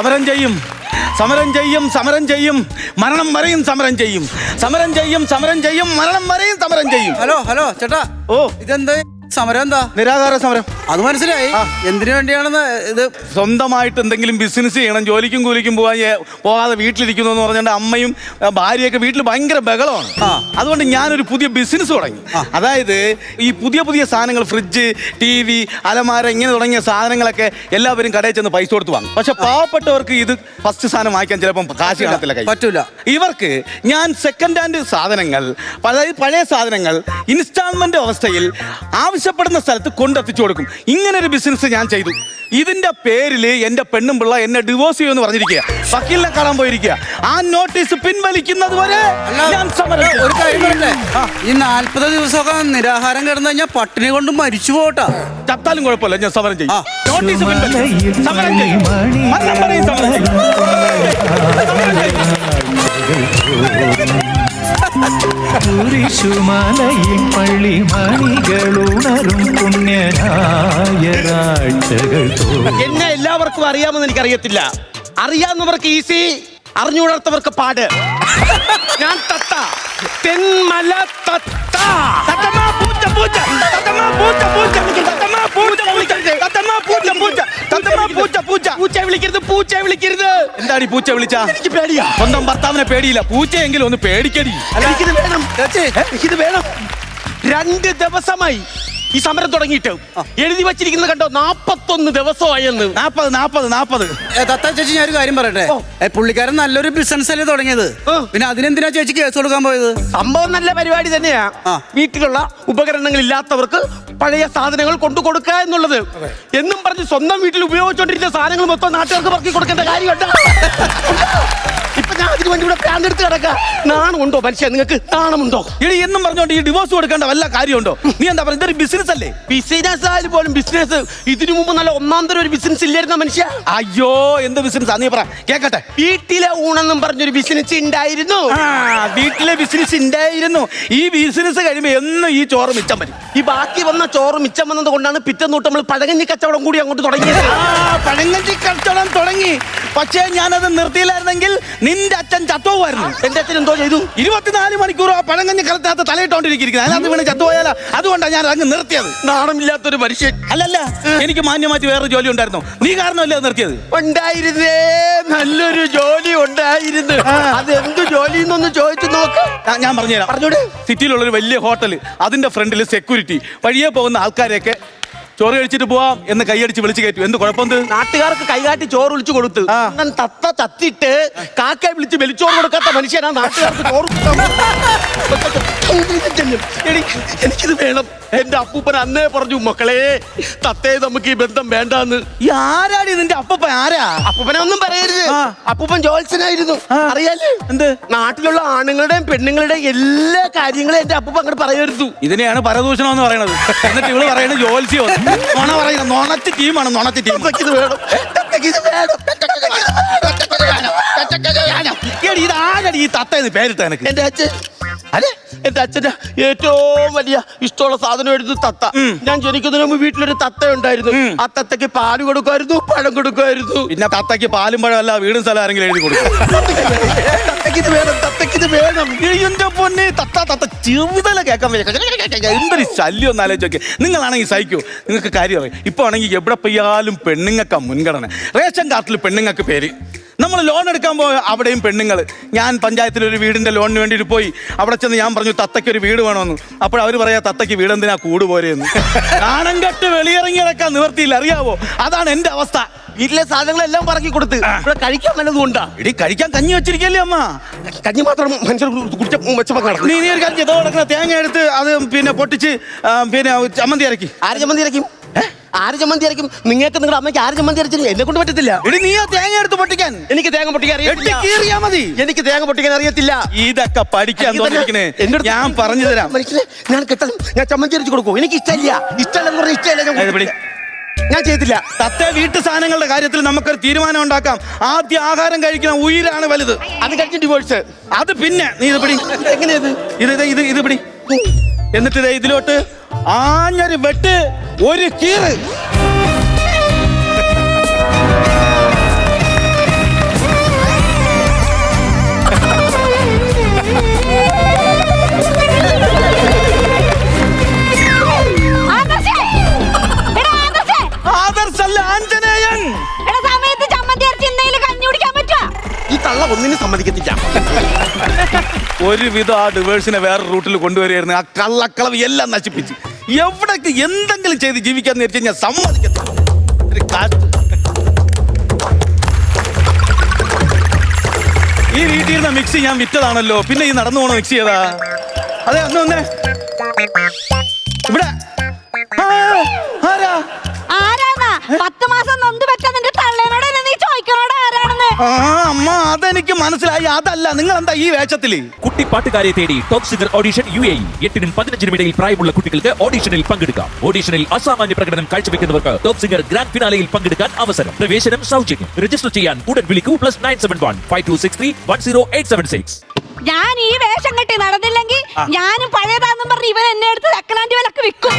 സമരം ചെയ്യും, സമരം ചെയ്യും, സമരം ചെയ്യും, മരണം വരെയും സമരം ചെയ്യും, സമരം ചെയ്യും, സമരം ചെയ്യും, മരണം വരെയും സമരം ചെയ്യും. ഹലോ ഹലോ ചേട്ടാ. ഓ, ഇതെന്താ സമരം? എന്താ? നിരാഹാര സമരം. അത് മനസ്സിലായി. എന്തിനു വേണ്ടിയാണെന്ന്? ഇത് സ്വന്തമായിട്ട് എന്തെങ്കിലും ബിസിനസ് ചെയ്യണം, ജോലിക്കും കൂലിക്കും പോകാതെ വീട്ടിലിരിക്കുന്നു എന്ന് പറഞ്ഞാൽ അമ്മയും ഭാര്യയൊക്കെ വീട്ടിൽ ഭയങ്കര ബഹളമാണ്. അതുകൊണ്ട് ഞാനൊരു പുതിയ ബിസിനസ് തുടങ്ങി. അതായത് ഈ പുതിയ പുതിയ സാധനങ്ങൾ, ഫ്രിഡ്ജ്, TV, അലമാര, ഇങ്ങനെ തുടങ്ങിയ സാധനങ്ങളൊക്കെ എല്ലാവരും കടയിൽ ചെന്ന് പൈസ കൊടുത്ത് വാങ്ങും. പക്ഷെ പാവപ്പെട്ടവർക്ക് ഇത് ഫസ്റ്റ് സാധനം വാങ്ങിക്കാൻ ചിലപ്പം കാശ് കാണത്തില്ല, കൈ പറ്റൂല. ഇവർക്ക് ഞാൻ സെക്കൻഡ് ഹാൻഡ് സാധനങ്ങൾ, പഴയ സാധനങ്ങൾ ഇൻസ്റ്റാൾമെന്റ് അവസ്ഥയിൽ ആവശ്യപ്പെടുന്ന സ്ഥലത്ത് കൊണ്ടെത്തിച്ചു കൊടുക്കും. ഇങ്ങനെ ഒരു ബിസിനസ് ഞാൻ ചെയ്തു. ഇതിന്റെ പേരില് എന്റെ പെണ്ണും പിള്ള എന്നെ ഡിവോഴ്സ് ചെയ്യുമെന്ന് പറഞ്ഞിരിക്കുക. വക്കീലിനെ കാണാൻ പോയിരിക്കുക. ആ നോട്ടീസ് പിൻവലിക്കുന്നത് വരെ ഞാൻ സമരം. ഒരു കാര്യമല്ലേ, ഈ 40 ദിവസമൊക്കെ നിരാഹാരം കിടന്നു കഴിഞ്ഞാൽ പട്ടിണി കൊണ്ട് മരിച്ചു പോട്ടാ. ചത്താലും കുഴപ്പമില്ല, ഞാൻ സമരം ചെയ്യും. നോട്ടീസ് പിൻവലിക്കും, സമരം ചെയ്യും, മരണം വരെയും സമരം ചെയ്യും. കുരിശുമലയിൽ പള്ളി മണികളുണരും പുണ്യനായരാഴ്ചകൾ. എന്നെ എല്ലാവർക്കും അറിയാമെന്ന് എനിക്കറിയത്തില്ല. അറിയാവുന്നവർക്ക് ഈസി, അറിഞ്ഞുണർത്തവർക്ക് പാട്. ഞാൻ തത്ത, തെന്മല തത്ത. പൂച്ച വിളിക്കരുത്, പൂച്ച വിളിക്കരുത്. എന്താണ് ഈ പൂച്ച വിളിച്ച? എനിക്ക് പേടിയാ. സ്വന്തം ഭർത്താവിനെ പേടിയില്ല, പൂച്ചയെങ്കിലും ഒന്ന് പേടിക്കടി. എനിക്കിത് വേണം, എനിക്കിത് വേണം. 2 ദിവസമായി ഈ സമരം തുടങ്ങിയിട്ട്. എഴുതി വച്ചിരിക്കുന്നത് കണ്ടോ, 41 ദിവസമായെന്ന്. 40. തത്ത ചേച്ചി, ഞാൻ ഒരു കാര്യം പറയട്ടെ. പുള്ളിക്കാരൻ നല്ലൊരു ബിസിനസ് അല്ലേ തുടങ്ങിയത്, പിന്നെ അതിനെന്തിനാ ചേച്ചി കേസ് കൊടുക്കാൻ പോയത്? സംഭവം നല്ല പരിപാടി തന്നെയാ. വീട്ടിലുള്ള ഉപകരണങ്ങൾ ഇല്ലാത്തവർക്ക് പഴയ സാധനങ്ങൾ കൊണ്ടു കൊടുക്കുക എന്നുള്ളത്. എന്നും പറഞ്ഞ് സ്വന്തം വീട്ടിൽ ഉപയോഗിച്ചുകൊണ്ടിരുന്ന സാധനങ്ങൾ മൊത്തം നാട്ടുകാർക്ക് പറക്കി കൊടുക്കേണ്ട കാര്യമുണ്ട്. ഇപ്പൊ ഞാൻ അതിന് വേണ്ടി ഇവിടെ പ്രാന്തെടുത്ത് കിടക്ക. നാണമുണ്ടോ മനുഷ്യ? നിങ്ങൾക്ക് നാണമുണ്ടോ? ഇനി എന്നും പറഞ്ഞോണ്ട് ഈ ഡിവോഴ്സ് കൊടുക്കേണ്ട വല്ല കാര്യമുണ്ടോ? നീ എന്താ പറയുക, ഇതൊരു ബിസിനസ് അല്ലേ? ബിസിനസ് ആയാലും പോലും ബിസിനസ്. ഇതിനു മുമ്പ് നല്ല ഒന്നാം തരം ഒരു ബിസിനസ് ഇല്ലായിരുന്ന മനുഷ്യ. അയ്യോ, എന്ത് ബിസിനസ്? നീ പറ, കേക്കട്ടെ. വീട്ടിലെ ഊണെന്നും പറഞ്ഞൊരു ബിസിനസ് ഉണ്ടായിരുന്നു. വീട്ടിലെ ബിസിനസ് ഉണ്ടായിരുന്നു. ഈ ബിസിനസ് കഴിയുമ്പോ എന്നും ഈ ചോറ് മിച്ചം വരും. ഈ ബാക്കി വന്ന ചോറ് മിച്ചം വന്നത് കൊണ്ടാണ് പിറ്റന്നൂട്ട് നമ്മൾ പഴകഞ്ഞി കച്ചവടം കൂടി അങ്ങോട്ട് തുടങ്ങിയത്. പഴങ്കഞ്ഞി കച്ചവടം തുടങ്ങി. പക്ഷേ ഞാനത് നിർത്തിയില്ലായിരുന്നെങ്കിൽ നിന്റെ അച്ഛൻ ചത്തുപോകുമായിരുന്നു. എന്റെ അച്ഛൻ എന്തോ ചെയ്തു? 24 മണിക്കൂർ ആ പഴങ്കഞ്ഞി കലത്തിനകത്ത് തലയിട്ടോണ്ടിരിക്കുന്നത്. അതിനകത്ത് വീണ് ചത്തുപോയാലോ? അതുകൊണ്ടാണ് ഞാൻ അങ്ങ് നിർത്തിയത്. നാണമില്ലാത്തൊരു മനുഷ്യൻ. അല്ലല്ല, എനിക്ക് മാന്യമായിട്ട് വേറെ ജോലി ഉണ്ടായിരുന്നു. നീ കാരണമല്ലേ നിർത്തിയത്? ഉണ്ടായിരുന്നേ, നല്ലൊരു ജോലി ഉണ്ടായിരുന്നു. അതെന്ത് ജോലി എന്നൊന്ന് ചോദിച്ചു നോക്ക്. ഞാൻ പറഞ്ഞുതരാം. പറഞ്ഞോട്. സിറ്റിയിലുള്ളൊരു വലിയ ഹോട്ടൽ, അതിന്റെ ഫ്രണ്ടിൽ സെക്യൂരിറ്റി. വഴിയെ പോകുന്ന ആൾക്കാരെയൊക്കെ ചോറ് കഴിച്ചിട്ട് പോവാം എന്ന് കൈയടിച്ച് വിളിച്ചു കയറ്റും. എന്ത് കുഴപ്പമെന്ത്? നാട്ടുകാർക്ക് കൈകാട്ടി ചോറ് വിളിച്ചു കൊടുത്ത് തത്ത ചത്തിട്ട് കാക്കയെ വിളിച്ച് വെളിച്ചോറ് കൊടുക്കാത്ത മനുഷ്യനാ നാട്ടുകാർക്ക് ചോറ്. എനിക്കിത് വേണം. എന്റെ അപ്പൂപ്പൻ അന്നേ പറഞ്ഞു, മക്കളെ തത്തേ നമുക്ക് ഈ ബന്ധം വേണ്ടാന്ന്. ഈ ആരാടി നിന്റെ അപ്പൂപ്പൻ? ആരാ അപ്പൂപ്പനെ ഒന്നും പറയരുത്. അപ്പൂപ്പൻ ജോത്സനായിരുന്നു, അറിയാലേ? എന്ത്? നാട്ടിലുള്ള ആണുങ്ങളുടെയും പെണ്ണുങ്ങളുടെയും എല്ലാ കാര്യങ്ങളും എന്റെ അപ്പൂപ്പൻ അങ്ങോട്ട് പറയരുത്. ഇതിനെയാണ് പരദൂഷണം എന്ന് പറയുന്നത്. എന്നിട്ട് ഇവള് പറയുന്നത് ജോത്സ്യം. നോണ പറയുന്നത്. നോണത്തി ടീമാണ്, നോണത്തി ടീം. ഇത് വേണം, ഇത് വേണം. ഇതാരടി ഈ തത്ത എന്ന് പേരിട്ട? എനിക്ക് എന്റെ അച്ഛൻ. അതെ, എന്റെ അച്ഛന്റെ ഏറ്റവും വലിയ ഇഷ്ടമുള്ള സാധനം എടുത്ത് തത്ത. ഞാൻ ജനിക്കുന്നതിന് മുമ്പ് വീട്ടിലൊരു തത്ത ഉണ്ടായിരുന്നു. ആ തത്തക്ക് പാല് കൊടുക്കുമായിരുന്നു, പഴം കൊടുക്കുമായിരുന്നു. പിന്നെ തത്തക്ക് പാലും പഴം അല്ല, വീടും സ്ഥലം ആരെങ്കിലും എഴുതി കൊടുക്കും. തത്തക്കിത് വേണം, തത്തക്കിത് വേണം. എന്റെ പൊന്നെ, തത്ത തത്ത ചെറുതല കേൾക്കാൻ എന്തൊരു ശല്യം ഒന്ന് ആലോചിച്ച്. നിങ്ങളാണെങ്കിൽ സഹിക്കൂ. നിങ്ങൾക്ക് കാര്യം അറിയാം. ഇപ്പൊ ആണെങ്കിൽ എവിടെ പെയ്യാലും പെണ്ണുങ്ങൾക്കാ മുൻഗണന. റേഷൻ കാർഡിൽ പെണ്ണുങ്ങൾക്ക് പേര്. നമ്മൾ ലോൺ എടുക്കാൻ പോയ അവിടെയും പെണ്ണുങ്ങൾ. ഞാൻ പഞ്ചായത്തിലൊരു വീടിന്റെ ലോണിന് വേണ്ടിയിട്ട് പോയി. അവിടെ ചെന്ന് ഞാൻ പറഞ്ഞു തത്തയ്ക്ക് ഒരു വീട് വേണമെന്ന്. അപ്പോൾ അവർ പറയാ, തത്തയ്ക്ക് വീടെന്തിനാ കൂട് പോരെയെന്ന്. നാണം കെട്ട് വെളിയിറങ്ങി നടക്കാൻ നിവർത്തിയില്ല, അറിയാവോ? അതാണ് എന്റെ അവസ്ഥ. വീട്ടിലെ സാധനങ്ങളെല്ലാം പറക്കി കൊടുത്ത് ഇവിടെ കഴിക്കാൻ വല്ലതും ഉണ്ടാ? ഇടി, കഴിക്കാൻ കഞ്ഞി വെച്ചിരിക്കല്ലേ അമ്മ? കഞ്ഞി മാത്രം മനുഷ്യർ കുടിച്ച വെച്ചപ്പോ നീ ഒരു കഞ്ഞി കിടക്കുന്ന തേങ്ങ എടുത്ത് അത് പിന്നെ പൊട്ടിച്ച് പിന്നെ ചമ്മന്തി ഇറക്കി. ആര് ചമ്മന്തി ഇറക്കും? ആര് ചമ്മന്തി അരക്കും? നിങ്ങൾക്ക് നിങ്ങളുടെ അമ്മയ്ക്ക് ആര് ചമ്മന്തി അരച്ചില്ല? എന്നെ കൊണ്ട് പറ്റത്തില്ല. നീ തേങ്ങ എടുത്ത് പൊട്ടിക്കാൻ? എനിക്ക് തേങ്ങ പൊട്ടിക്കാൻ അറിയാം. മതി. എനിക്ക് തേങ്ങ പൊട്ടിക്കാൻ അറിയത്തില്ല. ഇതൊക്കെ പഠിക്കാൻ ഞാൻ പറഞ്ഞു തരാം. മനുഷ്യനെ ഞാൻ കിട്ടണം. ഞാൻ ചമ്മന്തി അരച്ചു കൊടുക്കും. എനിക്ക് ഇഷ്ടമില്ല. ഇഷ്ടമല്ലെന്ന് പറഞ്ഞാൽ ഇഷ്ടമല്ല. ഞാൻ ചെയ്തില്ല. തത്ത വീട്ടു സാധനങ്ങളുടെ കാര്യത്തിൽ നമുക്കൊരു തീരുമാനം ഉണ്ടാക്കാം. ആദ്യം ആഹാരം കഴിക്കുന്ന ഉയിരാണ് വലുത്. അത് കഴിഞ്ഞ് ഡിവോഴ്സ്. അത് പിന്നെ നീ ഇത് പിടി. എങ്ങനെയത്? ഇത് പിടി. എന്നിട്ട് ഇതിലോട്ട് ആഞ്ഞൊരു വെട്ട്, ഒരു കീറ്. ഒരുവിധം ആ ഡിവേഴ്സിനെ വേറെ റൂട്ടിൽ കൊണ്ടുവരികയായിരുന്നു. ആ കള്ളക്കളവ് എല്ലാം നശിപ്പിച്ച് എവിടേക്ക് എന്തെങ്കിലും ചെയ്ത് ജീവിക്കാന്ന് വെച്ച് കഴിഞ്ഞാൽ സമ്മതിക്കത്തില്ല. ഒരു കാറ്റ്. ഈ വീട്ടിൽ ഇരുന്ന മിക്സി ഞാൻ വിറ്റതാണല്ലോ, പിന്നെ ഈ നടന്നു പോണ മിക്സി ഏതാ? അതെ, അന്ന് വന്നേ ഇവിടെ. ആരാ? ആരാന്നാ? 10 മാസം നൊന്ത് പറ്റാ നിന്റെ തള്ളേനോട് നീ ചോദിക്കണോട് ആരാണെന്ന്? അമ്മ അതെനിക്ക് മനസ്സിലായി. അതല്ല, നിങ്ങൾ എന്താ ഈ വേഷത്തില്? കുട്ടി പാട്ടുകാരെ തേടി ടോപ്പ് സിംഗർ ഓഡിഷൻ UAE. 8-നും 15-നും ഇടയിൽ പ്രായമുള്ള കുട്ടികൾക്ക് ഓഡിഷനിൽ പങ്കെടുക്കാം. ഓഡിഷനിൽ അസാമാന്യ പ്രകടനം കാഴ്ചവെക്കുന്നവർക്ക് ടോപ്പ് സിംഗർ ഗ്രാൻഡ് ഫിനാലയിൽ പങ്കെടുക്കാൻ അവസരം. പ്രവേശനം സൗജന്യം. രജിസ്റ്റർ ചെയ്യാൻ ഉടൻ വിളിക്കൂ. +971 5263 10876. ഞാൻ ഈ വേഷം കെട്ടി നടന്നില്ലെങ്കിൽ ഞാനും പഴയതാന്നും പറഞ്ഞ് ഇവൻ എന്നെ എടുത്ത് സെക്കൻഡ് വിലക്ക് വിൽക്കും.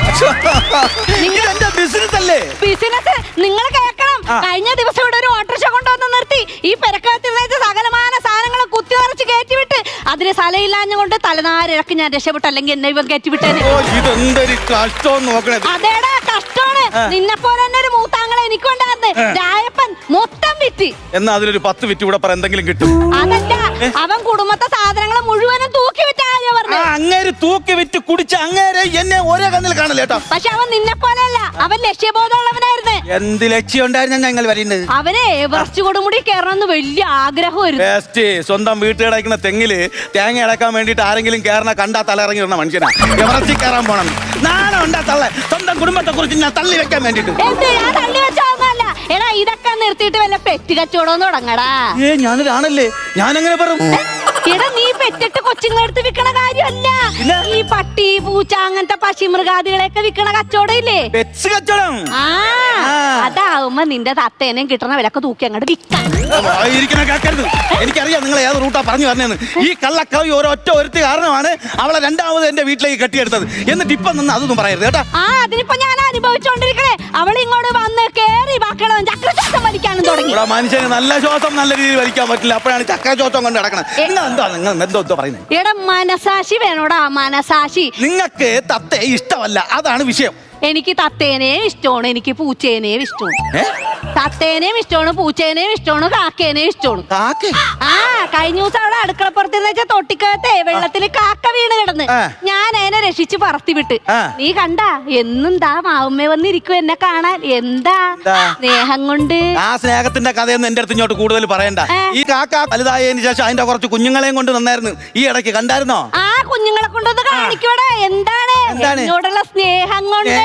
എന്റെ ബിസിനസ് അല്ലേ? ബിസിനസ് നിങ്ങൾ കേൾക്കണം. കഴിഞ്ഞ ദിവസം ഇവിടെ ഒരു ഓട്ടോറിക്ഷ കൊണ്ടുവന്ന് നിർത്തി ഈ പെരക്കകത്ത് സകലമാന സാധനങ്ങൾ കുത്തി നിറച്ച് കയറ്റിവിട്ട് അതിന് സ്ഥലമില്ലാഞ്ഞുകൊണ്ട് തലനാരിഴക്ക് ഞാൻ രക്ഷപ്പെട്ടു. അല്ലെങ്കിൽ എന്നെ ഇവൻ കയറ്റിവിട്ടേനെ. ഇതെന്തൊരു കഷ്ടം നോക്കണേ. അതേടാ കഷ്ടമാണ്. നിന്നെ പോലെ തന്നെ ഒരു മൂത്താങ്ങളെ എനിക്കുണ്ടായിരുന്നു. രായപ്പൻ മൊത്തം വിറ്റ്. എന്നാ അതിലൊരു 10 വിറ്റ് കൂടെ പറ, എന്തെങ്കിലും കിട്ടും. അതല്ല, അവൻ കുടുംബത്തെ സാധനങ്ങൾ മുഴുവനും തൂക്കി വിറ്റ കാര്യം പറഞ്ഞു. അങ്ങേര് തൂക്കി വിറ്റ് കുടിച്ച അങ്ങേരെ എന്നെ ഒരേ കണ്ണിൽ കാണല്ലേ കേട്ടോ. പക്ഷെ അവൻ നിന്നെ പോലെയല്ല, അവൻ ലക്ഷ്യബോധമുള്ളവനായിരുന്നു. എന്ത് ലക്ഷ്യം ഉണ്ടായിരുന്നു ഞങ്ങൾ വരുന്നത്? അവനെ എവറസ്റ്റ് കൊടുമുടി കയറണമെന്ന് വലിയ ആഗ്രഹമായിരുന്നു. സ്വന്തം വീട്ടിലടക്കുന്ന തെങ്ങില് തേങ്ങ അടക്കാൻ വേണ്ടിട്ട് ആരെങ്കിലും കയറണ കണ്ടാ തലയിറങ്ങി വരുന്ന മനുഷ്യനാ എവറസ്റ്റിൽ കയറാൻ പോണം. നാണം ഉണ്ടാ തള്ള സ്വന്തം കുടുംബത്തെ കുറിച്ച് ഞാൻ തള്ളി വെക്കാൻ വേണ്ടിട്ട്. എന്ത് ഞാൻ തള്ളി വെച്ചോന്നല്ല എടാ, ഇതൊക്കെ നിർത്തിയിട്ട് വല്ല പെറ്റ് കച്ചവടം തുടങ്ങടാ. ഞാനൊരാണല്ലേ, ഞാനങ്ങനെ പറയും. എടാ നീ പെറ്റിട്ട് കൊച്ചുങ്ങളെടുത്ത് വിൽക്കണ കാര്യമല്ല. ഈ പട്ടി പൂച്ച അങ്ങനത്തെ പശുമൃഗാദികളെയൊക്കെ വിൽക്കണ കച്ചവടം ഇല്ലേ, പെറ്റ്സ് കച്ചവടം. അതാവുമ്പോ നിന്റെ തത്തേനെയും കിട്ടണ വിലക്ക് തൂക്കി അങ്ങോട്ട് വിൽക്കാം. കേൾക്കരുത്. എനിക്കറിയാം നിങ്ങൾ ഏത് റൂട്ടാ പറഞ്ഞു പറഞ്ഞതെന്ന്. ഈ കള്ളക്കവി ഒരൊറ്റ ഒരുത്തി കാരണമാണ് അവളെ രണ്ടാമത് എന്റെ വീട്ടിലേക്ക് കെട്ടിയെടുത്തത്. എന്നിട്ട് ഇപ്പൊ നിന്ന് അതൊന്നും പറയരുത് കേട്ടാ. അതിനിപ്പോ ഞാൻ അനുഭവിച്ചോണ്ടിരിക്കണേ. അവൾ ഇങ്ങോട്ട് വന്ന് കേറി ബാക്കിയുള്ള ചക്രശ്വാസം വലിക്കാനും തുടങ്ങി. മനുഷ്യന് നല്ല ശ്വാസം നല്ല രീതിയിൽ വലിക്കാൻ പറ്റില്ല, അപ്പോഴാണ് ചക്രശ്വാസം കൊണ്ട് നടക്കണത്. നിങ്ങൾ എന്തോ പറയുന്നത്? എടാ മനസാക്ഷി വേണോടാ, മനസാക്ഷി. നിങ്ങൾക്ക് തത്തേ ഇഷ്ടമല്ല, അതാണ് വിഷയം. എനിക്ക് തത്തേനെയും ഇഷ്ടമാണ്, എനിക്ക് പൂച്ചേനെയും ഇഷ്ടമാണ്. തത്തേനെയും ഇഷ്ടമാണ്, പൂച്ചേനെയും ഇഷ്ടമാണ്, കാക്കേനെയും ഇഷ്ടമാണ്. കഴിഞ്ഞ ദിവസം അവിടെ അടുക്കളപ്പുറത്തിന്ന് വെച്ചാൽ തൊട്ടിക്കകത്തെ വെള്ളത്തില് കാക്ക വീണ് കിടന്ന് ഞാൻ അതിനെ രക്ഷിച്ച് പറത്തി വിട്ട്. നീ കണ്ടാ എന്നും ദാ മാവുമ്മ വന്നിരിക്കും എന്നെ കാണാൻ. എന്താ സ്നേഹം കൊണ്ട്. ആ സ്നേഹത്തിന്റെ കഥയൊന്നും എന്റെ അടുത്ത് ഇങ്ങോട്ട് കൂടുതൽ പറയണ്ട. ഈ കാക്ക വലുതായതിനു ശേഷം അതിന്റെ കുറച്ച് കുഞ്ഞുങ്ങളെയും കൊണ്ട് നന്നായിരുന്നു. ഈ ഇടയ്ക്ക് കണ്ടായിരുന്നോ? ആ കുഞ്ഞുങ്ങളെ കൊണ്ടൊന്ന് കാണിക്കൂടെ. എന്താണ് എന്നോടുള്ള സ്നേഹം കൊണ്ട്.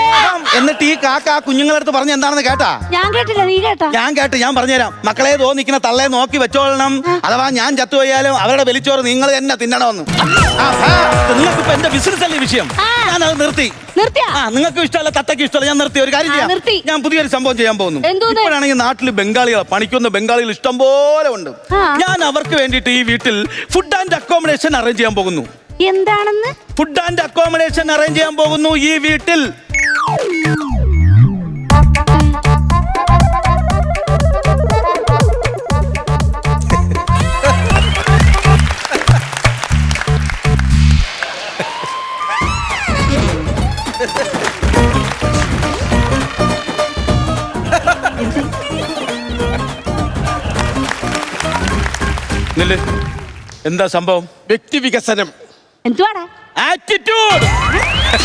എന്നിട്ട് ഈ കാക്ക ആ കുഞ്ഞുങ്ങളടുത്ത് പറഞ്ഞ എന്താണെന്ന് കേട്ടാ? ഞാൻ കേട്ടില്ല, നീ കേട്ടാ? ഞാൻ കേട്ട്, ഞാൻ പറഞ്ഞുതരാം. മക്കളെ തോന്നിക്കുന്ന തള്ളയെ നോക്കി വെച്ചോളണം, അഥവാ ഞാൻ ചത്തുപോയാലും അവരുടെ വലിച്ചോറ് നിങ്ങൾ തന്നെ തിന്നണമെന്ന്. നിങ്ങൾക്ക് ഇപ്പൊ എന്റെ ബിസിനസ് അല്ലേ വിഷയം? ഞാനത് നിർത്തി. നിങ്ങൾക്ക് ഇഷ്ടമല്ല, തത്തയ്ക്ക് ഇഷ്ടമല്ല, ഞാൻ നിർത്തി. ഒരു കാര്യം ചെയ്യാം, ഞാൻ പുതിയൊരു സംഭവം ചെയ്യാൻ പോകുന്നു. ഇപ്പോഴാണെങ്കിൽ നാട്ടിൽ ബംഗാളികൾ പണിക്കുന്ന ബംഗാളികൾ ഇഷ്ടം പോലെ ഉണ്ട്. ഞാൻ അവർക്ക് വേണ്ടിയിട്ട് ഈ വീട്ടിൽ ഫുഡ് ആൻഡ് അക്കോമഡേഷൻ അറേഞ്ച് ചെയ്യാൻ പോകുന്നു. എന്താണെന്ന്? ഫുഡ് ആൻഡ് അക്കോമഡേഷൻ അറേഞ്ച് ചെയ്യാൻ പോകുന്നു ഈ വീട്ടിൽ. എന്താ സംഭവം? വ്യക്തി വികസനം. എന്തുവാടാ? ആറ്റിറ്റ്യൂഡ്.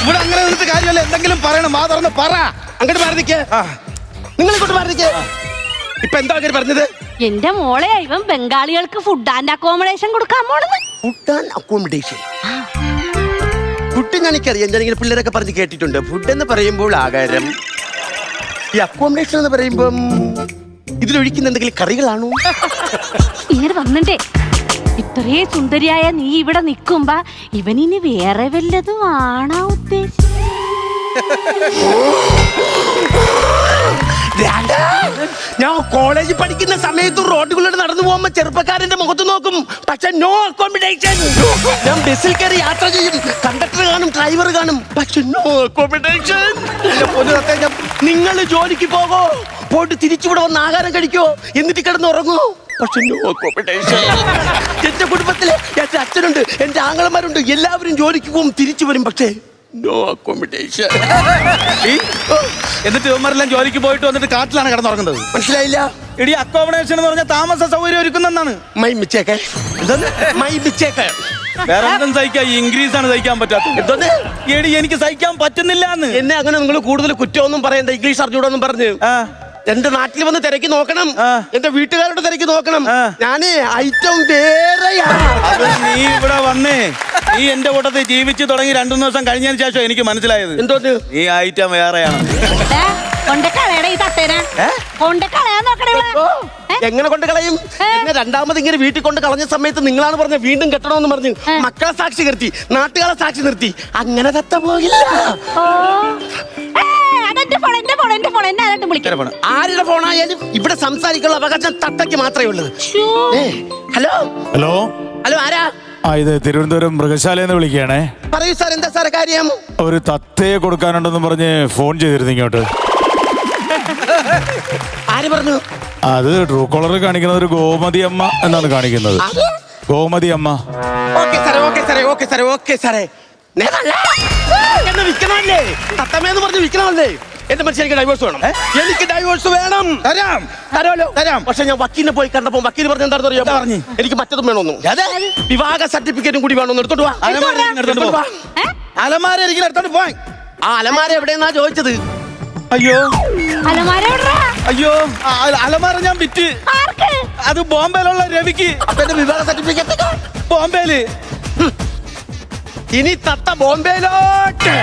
ഇവിടെ അങ്ങനെ നിന്നിട്ട് കാര്യമല്ല, എന്തെങ്കിലും പറയണം. മാതർന്ന് പറ. അങ്ങോട്ട് മാറിക്കേ, നിങ്ങൾ ഇങ്ങോട്ട് മാറിക്കേ. ഇപ്പൊ എന്താ പറഞ്ഞത്? എന്റെ മോളെ, ഇവൻ ബംഗാളികൾക്ക് ഫുഡ് ആൻഡ് അക്കോമഡേഷൻ കൊടുക്കാൻ പോണെന്ന്. Food and accommodation. ഫുഡ് ഞാനിക്കറിയാം, ഞാനിങ്ങനെ പിള്ളേരൊക്കെ പറഞ്ഞ് കേട്ടിട്ടുണ്ട്. ഫുഡ് എന്ന് പറയുമ്പോൾ ആഹാരം, ഈ അക്കോമഡേഷൻ എന്ന് പറയുമ്പം ഇതിലൊഴിക്കുന്ന എന്തെങ്കിലും കറികളാണോ? ഇങ്ങനെ വന്നിട്ടേ ഇത്രേ സുന്ദരിയായ നീ ഇവിടെ നിക്കുമ്പോ ഇവനിനി വേറെ വല്ലതും ആണോ ഉദ്ദേശിച്ചത്? ഞാൻ കോളേജിൽ പഠിക്കുന്ന സമയത്ത് റോഡുകളിലൂടെ നടന്നു പോകുമ്പോ ചെറുപ്പക്കാരന്റെ മുഖത്ത് നോക്കും, പക്ഷെ നോ അക്കോമഡേഷൻ. ഞാൻ ബസ്സിൽ കയറി യാത്ര ചെയ്യും, കണ്ടക്ടർ കാണും, ഡ്രൈവർ കാണും, പക്ഷെ നോ അക്കോമഡേഷൻ. നിങ്ങൾ ജോലിക്ക് പോകോ, പോയിട്ട് തിരിച്ചുവിടെ വന്ന് ആഹാരം കഴിക്കോ, എന്നിട്ട് കിടന്ന് ഉറങ്ങോ, പക്ഷെ നോ അക്കോമഡേഷൻ. എന്റെ കുടുംബത്തില് എന്റെ അച്ഛനുണ്ട്, എന്റെ ആങ്ങളമാരുണ്ട്, എല്ലാവരും ജോലിക്ക് പോകും, തിരിച്ചു വരും, പക്ഷേ നോ അക്കോമഡേഷൻ. എന്നിട്ട് ഇവന്മാരെല്ലാം ജോലിക്ക് പോയിട്ട് വന്നിട്ട് കാട്ടിലാണ് കിടന്നുറങ്ങുന്നത്. മനസ്സിലായില്ല? ഇടി അക്കോമഡേഷൻ എന്ന് പറഞ്ഞാൽ താമസ സൗകര്യം ഒരുക്കുന്നതാണ്. My mistake, my mistake. വേറെ എന്തും സഹിക്കാം, ഇംഗ്ലീഷ് ആണ് സഹിക്കാൻ പറ്റാത്തത്. എന്തോന്ന് എടി എനിക്ക് സഹിക്കാൻ പറ്റുന്നില്ലാന്ന്. എന്നെ അങ്ങനെ നിങ്ങൾ കൂടുതൽ കുറ്റമൊന്നും പറയണ്ട, ഇംഗ്ലീഷ് അറിഞ്ഞൂടൊന്നും പറഞ്ഞ് ആ, എന്റെ നാട്ടിൽ വന്ന് തിരക്കി നോക്കണം, ആ. എന്റെ വീട്ടുകാരോട് തിരക്കി നോക്കണം. ആ. ഞാന് ഐറ്റം വേറെയാ. അത് നീ ഇവിടെ വന്നേ, നീ എന്റെ കൂട്ടത്തിൽ ജീവിച്ചു തുടങ്ങി 2-3 ദിവസം കഴിഞ്ഞതിന് ശേഷം എനിക്ക് മനസ്സിലായത് എന്തോന്ന് നീ ഐറ്റം വേറെയാണ്. കൊണ്ടക്കളയടേ ഈ തത്തേനെ. കൊണ്ടക്കളയാൻ നോക്കണേ ഇവിടെ. എങ്ങനെ കൊണ്ട് കളയും? എന്നെ രണ്ടാമത് ഇങ്ങനെ വീട്ടിൽ കൊണ്ട് കളഞ്ഞ സമയത്ത് നിങ്ങളാണ് പറഞ്ഞത് വീണ്ടും കെട്ടണമെന്ന് പറഞ്ഞു. മക്കളെ സാക്ഷി നിർത്തി, നാട്ടുകാരെ സാക്ഷി നിർത്തി. അങ്ങനെ തത്ത പോകില്ല. ഓ. അതെന്റെ ഫോൺ, എന്റെ ഫോൺ, എന്റെ ഫോൺ. എന്നെ ആരാട്ടും വിളിക്കണം. ആരുടെ ഫോണായാലും ഇവിടെ സംസാരിക്കാനുള്ള അവകാശം തത്തയ്ക്ക് മാത്രമേ ഉള്ളൂ. ഹലോ ഹലോ ഹലോ, ആരാ? ഇത് തിരുവനന്തപുരം മൃഗശാലയിൽ നിന്ന് വിളിക്കുകയാണേ. പറയൂ സാർ, എന്താ സാറേ കാര്യം? ഒരു തത്തയെ കൊടുക്കാനുണ്ടെന്ന് പറഞ്ഞ് ഫോൺ ചെയ്തിരുന്നു ഇങ്ങോട്ട്. ആര് പറഞ്ഞു? അത് ട്രൂ കോളർ കാണിക്കുന്നത് ഒരു ഗോമതി അമ്മ എന്നാണ് കാണിക്കുന്നത്. ഗോമതി അമ്മ. ഓക്കെ സാറേ, ഓക്കെ സാറേ, ഓക്കെ സാറേ, ഓക്കെ സാറേ. എന്നെ വിൽക്കണമല്ലേ? തത്തമ്മയെന്ന് പറഞ്ഞ് വിൽക്കണമല്ലേ? എന്റെ മനുഷ്യൻ എനിക്ക് ഡൈവോഴ്സ് വേണം. എനിക്ക് ഡൈവോഴ്സ് വേണം. തരാം. തരാമല്ലോ, തരാം. പക്ഷെ ഞാൻ വക്കീലിനെ പോയി കണ്ടപ്പോ വക്കീൽ പറഞ്ഞ എന്താണെന്ന് അറിയാമോ? പറഞ്ഞു. എനിക്ക് മറ്റതും വേണമെന്നും വിവാഹ സർട്ടിഫിക്കറ്റും കൂടി വേണമെന്ന് എടുത്തോണ്ട് വാ. അലമാര എടുത്തോണ്ട് പോ. അലമാര ഇരിക്കുന്ന എടുത്തോണ്ട് പോയി. ആ അലമാര എവിടെയെന്നാ ചോദിച്ചത്? അയ്യോ അലമാര എവിടെടാ? അയ്യോ, അലമാര ഞാൻ വിറ്റ്. ആർക്ക്? അത് ബോംബെയിലുള്ള രവിക്ക്. അപ്പൊ എന്റെ വിവാഹ സർട്ടിഫിക്കറ്റ് ബോംബെയില്. ഇനി തത്ത ബോംബെയിലോട്ട്.